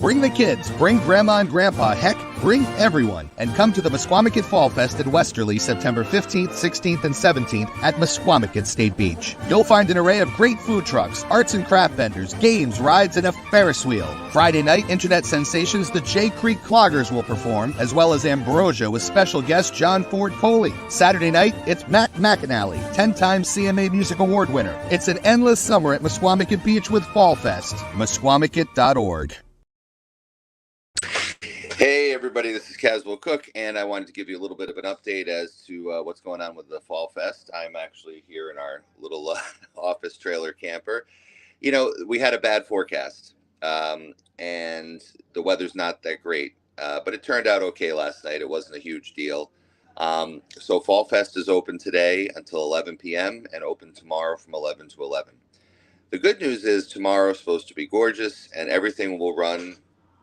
Bring the kids, bring grandma and grandpa, heck, bring everyone, and come to the Mesquamaket Fall Fest in Westerly September 15th, 16th, and 17th at Mesquamaket State Beach. You'll find an array of great food trucks, arts and craft vendors, games, rides, and a Ferris wheel. Friday night, internet sensations the Jay Creek Cloggers will perform, as well as Ambrosia with special guest John Ford Coley. Saturday night, it's Matt McAnally, 10-time CMA Music Award winner. It's an endless summer at Mesquamaket Beach with Fall Fest. Mesquamaket.org. Hey everybody, this is Caswell Cooke, and I wanted to give you a little bit of an update as to what's going on with the Fall Fest. I'm actually here in our little office trailer camper. You know, we had a bad forecast, and the weather's not that great, but it turned out okay last night. It wasn't a huge deal. So Fall Fest is open today until 11 p.m. and open tomorrow from 11 to 11. The good news is tomorrow is supposed to be gorgeous, and everything will run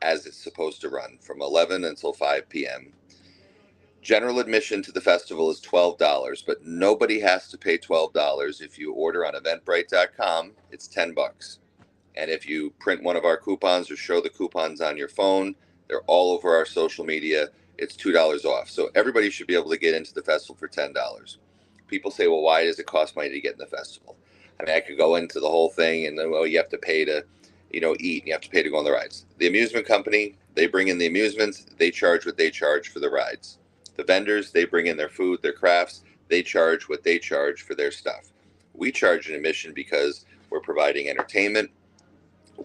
as it's supposed to run from 11 until 5 p.m. General admission to the festival is $12, but nobody has to pay $12. If you order on eventbrite.com, it's $10. And if you print one of our coupons or show the coupons on your phone, they're all over our social media, it's $2 off. So everybody should be able to get into the festival for $10. People say, well, why does it cost money to get in the festival? I mean, I could go into the whole thing and then, well, you have to pay to eat, and you have to pay to go on the rides. The amusement company, they bring in the amusements, they charge what they charge for the rides. The vendors, they bring in their food, their crafts, they charge what they charge for their stuff. We charge an admission because we're providing entertainment,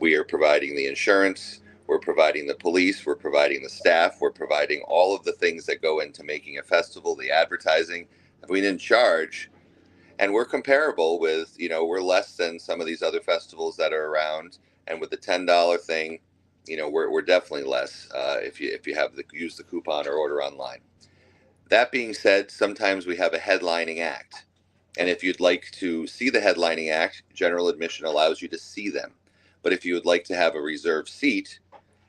we are providing the insurance, we're providing the police, we're providing the staff, we're providing all of the things that go into making a festival, the advertising. If we didn't charge, and we're comparable with, we're less than some of these other festivals that are around. And with the $10 thing, we're definitely less if you use the coupon or order online. That being said, sometimes we have a headlining act. And if you'd like to see the headlining act, general admission allows you to see them. But if you would like to have a reserved seat,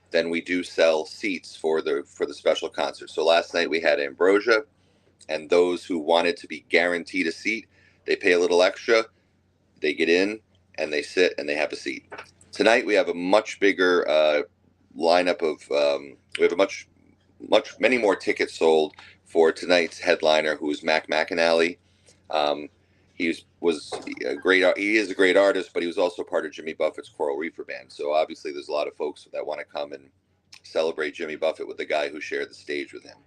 then we do sell seats for the special concert. So last night we had Ambrosia, and those who wanted to be guaranteed a seat, they pay a little extra, they get in, and they sit, and they have a seat. Tonight we have a much bigger lineup of. We have many more tickets sold for tonight's headliner, who is Mac McAnally. He is a great artist, but he was also part of Jimmy Buffett's Coral Reefer Band. So obviously, there's a lot of folks that want to come and celebrate Jimmy Buffett with the guy who shared the stage with him.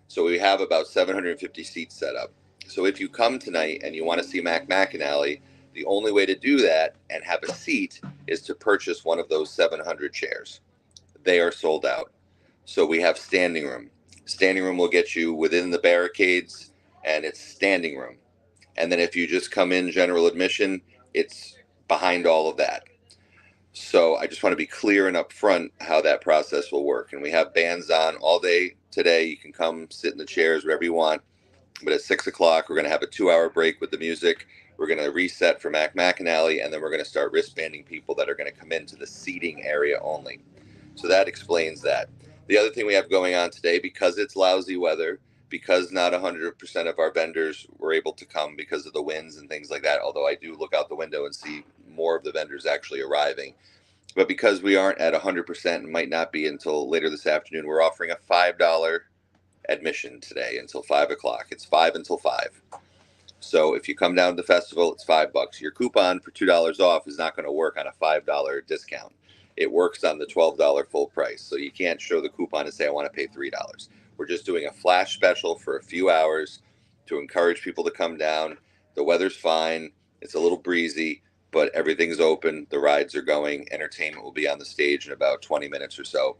So we have about 750 seats set up. So if you come tonight and you want to see Mac McAnally, the only way to do that and have a seat is to purchase one of those 700 chairs. They are sold out. So we have standing room. Standing room will get you within the barricades, and it's standing room. And then if you just come in general admission, it's behind all of that. So I just want to be clear and upfront how that process will work. And we have bands on all day today. You can come sit in the chairs wherever you want. But at 6 o'clock, we're going to have a 2-hour break with the music. We're going to reset for Mac McAnally, and then we're going to start wristbanding people that are going to come into the seating area only. So that explains that. The other thing we have going on today, because it's lousy weather, because not 100% of our vendors were able to come because of the winds and things like that, although I do look out the window and see more of the vendors actually arriving. But because we aren't at 100% and might not be until later this afternoon, we're offering a $5 admission today until 5 o'clock. It's 5 until 5. So if you come down to the festival, it's $5. Your coupon for $2 off is not going to work on a $5 discount. It works on the $12 full price. So you can't show the coupon and say, I want to pay $3. We're just doing a flash special for a few hours to encourage people to come down. The weather's fine. It's a little breezy, but everything's open. The rides are going. Entertainment will be on the stage in about 20 minutes or so.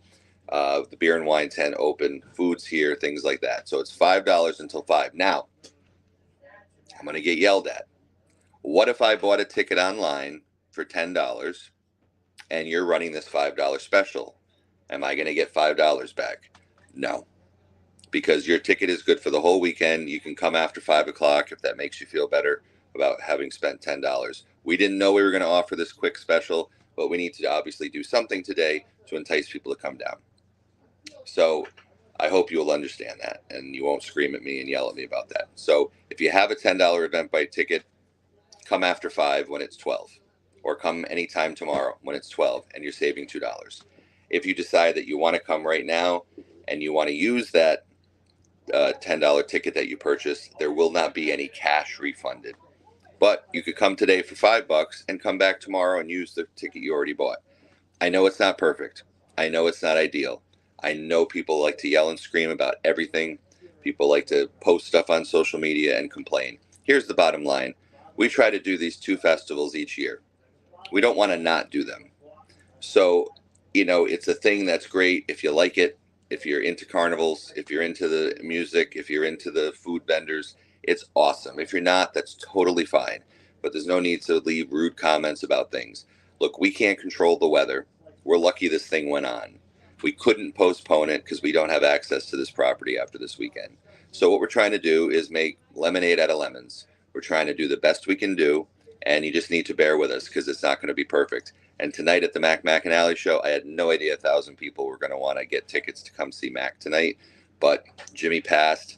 The beer and wine tent open. Food's here, things like that. So it's $5 until 5. Now, I'm going to get yelled at. What if I bought a ticket online for $10 and you're running this $5 special? Am I going to get $5 back? No, because your ticket is good for the whole weekend. You can come after 5 o'clock if that makes you feel better about having spent $10. We didn't know we were going to offer this quick special, but we need to obviously do something today to entice people to come down. So I hope you'll understand that and you won't scream at me and yell at me about that. So if you have a $10 Eventbrite ticket, come after 5 when it's 12, or come anytime tomorrow when it's 12 and you're saving $2. If you decide that you want to come right now and you want to use that $10 ticket that you purchased, there will not be any cash refunded. But you could come today for $5 and come back tomorrow and use the ticket you already bought. I know it's not perfect. I know it's not ideal. I know people like to yell and scream about everything. People like to post stuff on social media and complain. Here's the bottom line. We try to do these 2 festivals each year. We don't want to not do them. So, it's a thing that's great if you like it, if you're into carnivals, if you're into the music, if you're into the food vendors, it's awesome. If you're not, that's totally fine. But there's no need to leave rude comments about things. Look, we can't control the weather. We're lucky this thing went on. We couldn't postpone it because we don't have access to this property after this weekend. So what we're trying to do is make lemonade out of lemons. We're trying to do the best we can do, and you just need to bear with us because it's not going to be perfect. And tonight at the Mac McAnally show, I had no idea 1,000 people were going to want to get tickets to come see Mac tonight. But Jimmy passed.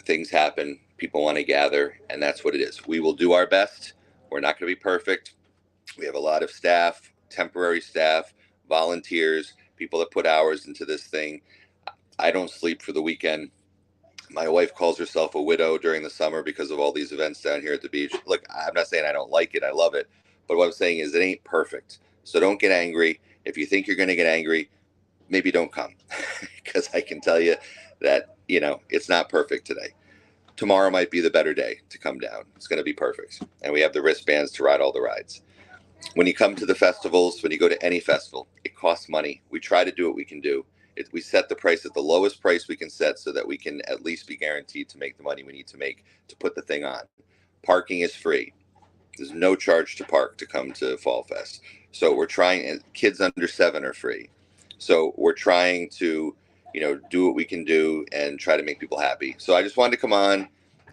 Things happen. People want to gather, and that's what it is. We will do our best. We're not going to be perfect. We have a lot of staff, temporary staff, volunteers, people that put hours into this thing. I don't sleep for the weekend. My wife calls herself a widow during the summer because of all these events down here at the beach. Look, I'm not saying I don't like it. I love it. But what I'm saying is it ain't perfect. So don't get angry. If you think you're going to get angry, maybe don't come. Because I can tell you that, it's not perfect today. Tomorrow might be the better day to come down. It's going to be perfect. And we have the wristbands to ride all the rides. When you come to the festivals, when you go to any festival, it costs money. We try to do what we can do. We set the price at the lowest price we can set so that we can at least be guaranteed to make the money we need to make to put the thing on. Parking is free. There's no charge to park to come to Fall Fest. So we're trying, and kids under 7 are free. So we're trying to, do what we can do and try to make people happy. So I just wanted to come on,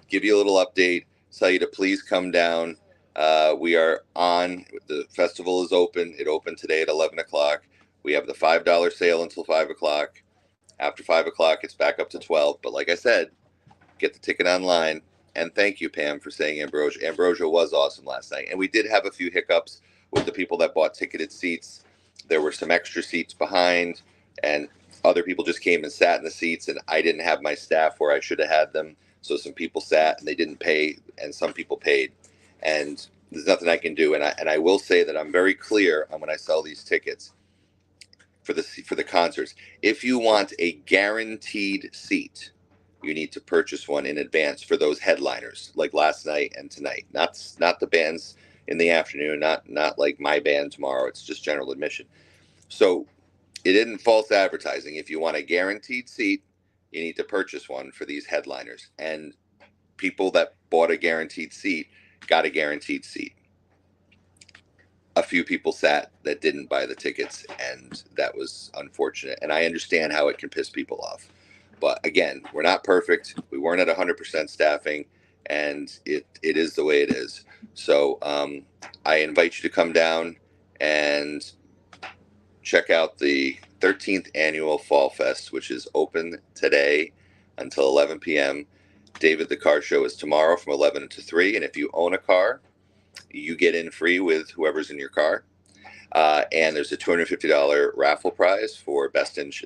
give you a little update, tell you to please come down. We are on. The festival is open. It opened today at 11 o'clock. We have the $5 sale until 5 o'clock. After 5 o'clock, it's back up to 12. But like I said, get the ticket online. And thank you, Pam, for saying Ambrosia. Ambrosia was awesome last night. And we did have a few hiccups with the people that bought ticketed seats. There were some extra seats behind, and other people just came and sat in the seats, and I didn't have my staff where I should have had them. So some people sat and they didn't pay, and some people paid. And there's nothing I can do. And I will say that I'm very clear on when I sell these tickets for the concerts. If you want a guaranteed seat, you need to purchase one in advance for those headliners, like last night and tonight. Not the bands in the afternoon, not like my band tomorrow. It's just general admission. So it isn't false advertising. If you want a guaranteed seat, you need to purchase one for these headliners. And people that bought a guaranteed seat got a guaranteed seat. A few people sat that didn't buy the tickets, and that was unfortunate. And I understand how it can piss people off. But again, we're not perfect. We weren't at 100% staffing, and it is the way it is. So I invite you to come down and check out the 13th annual Fall Fest, which is open today until 11 p.m. David the Car Show is tomorrow from 11 to 3. And if you own a car, you get in free with whoever's in your car. And there's a $250 raffle prize for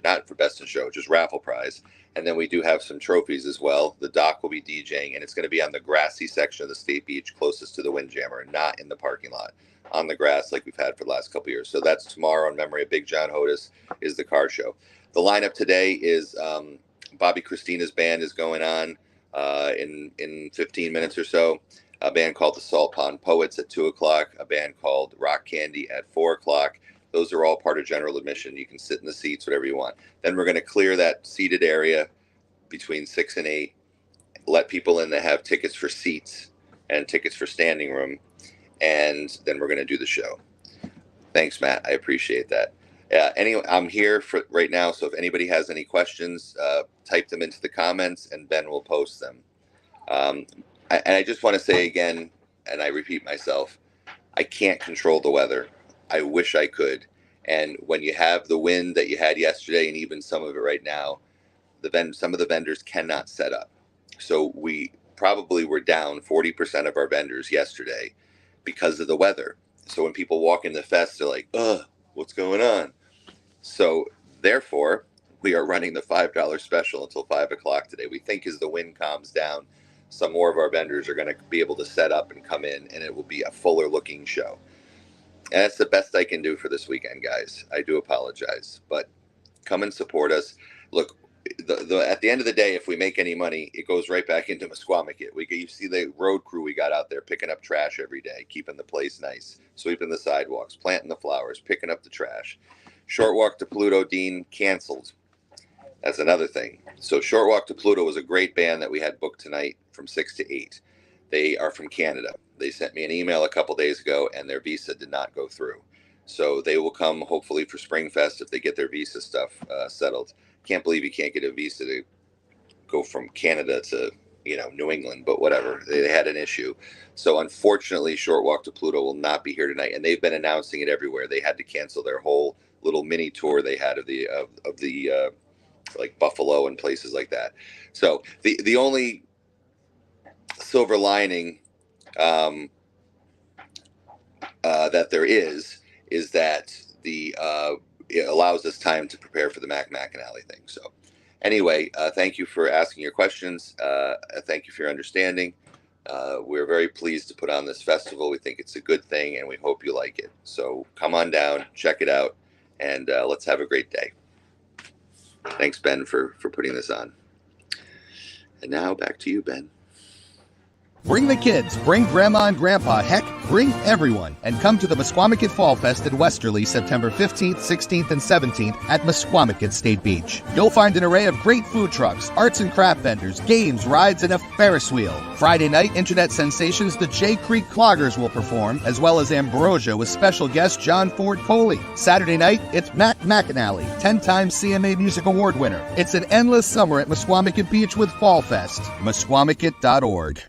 not for best in show, just raffle prize. And then we do have some trophies as well. The doc will be DJing, and it's going to be on the grassy section of the State Beach closest to the Windjammer, not in the parking lot, on the grass like we've had for the last couple of years. So that's tomorrow in memory of Big John Hodis is the car show. The lineup today is Bobby Christina's band is going on in 15 minutes or so. A band called the Salt Pond Poets at 2 o'clock, a band called Rock Candy at 4 o'clock. Those are all part of general admission. You can sit in the seats, whatever you want. Then we're going to clear that seated area between 6 and 8, let people in that have tickets for seats and tickets for standing room, and then we're going to do the show. Thanks, Matt. I appreciate that. Anyway, I'm here for right now, so if anybody has any questions, type them into the comments, and Ben will post them. And I just want to say again, and I repeat myself, I can't control the weather. I wish I could. And when you have the wind that you had yesterday, and even some of it right now, some of the vendors cannot set up. So we probably were down 40% of our vendors yesterday because of the weather. So when people walk in the fest, they're like, "Ugh, what's going on?" So therefore, we are running the $5 special until 5 o'clock today. We think as the wind calms down, some more of our vendors are going to be able to set up and come in, and it will be a fuller looking show. And that's the best I can do for this weekend, guys. I do apologize, but come and support us. Look, at the end of the day, if we make any money, it goes right back into Mesquamaket. You see the road crew we got out there picking up trash every day, keeping the place nice, sweeping the sidewalks, planting the flowers, picking up the trash. Short Walk to Pluto, Dean, canceled. That's another thing. So Short Walk to Pluto was a great band that we had booked tonight from 6 to 8. They are from Canada. They sent me an email a couple days ago, and their visa did not go through. So they will come hopefully for Springfest if they get their visa stuff settled. Can't believe you can't get a visa to go from Canada to New England, but whatever. They had an issue. So unfortunately, Short Walk to Pluto will not be here tonight, and they've been announcing it everywhere. They had to cancel their whole little mini tour they had of the like Buffalo and places like that. So the only silver lining that there is that it allows us time to prepare for the McAnally thing. So anyway, thank you for asking your questions. Thank you for your understanding. We're very pleased to put on this festival. We think it's a good thing, and we hope you like it. So come on down, check it out, and let's have a great day. Thanks, Ben, for putting this on. And now back to you, Ben. Bring the kids, bring Grandma and Grandpa, heck, bring everyone, and come to the Mesquamaket Fall Fest in Westerly September 15th, 16th, and 17th at Mesquamaket State Beach. You'll find an array of great food trucks, arts and craft vendors, games, rides, and a Ferris wheel. Friday night, internet sensations the Jay Creek Cloggers will perform, as well as Ambrosia with special guest John Ford Coley. Saturday night, it's Matt McAnally, 10-time CMA Music Award winner. It's an endless summer at Mesquamaket Beach with Fall Fest. Mesquamaket.org.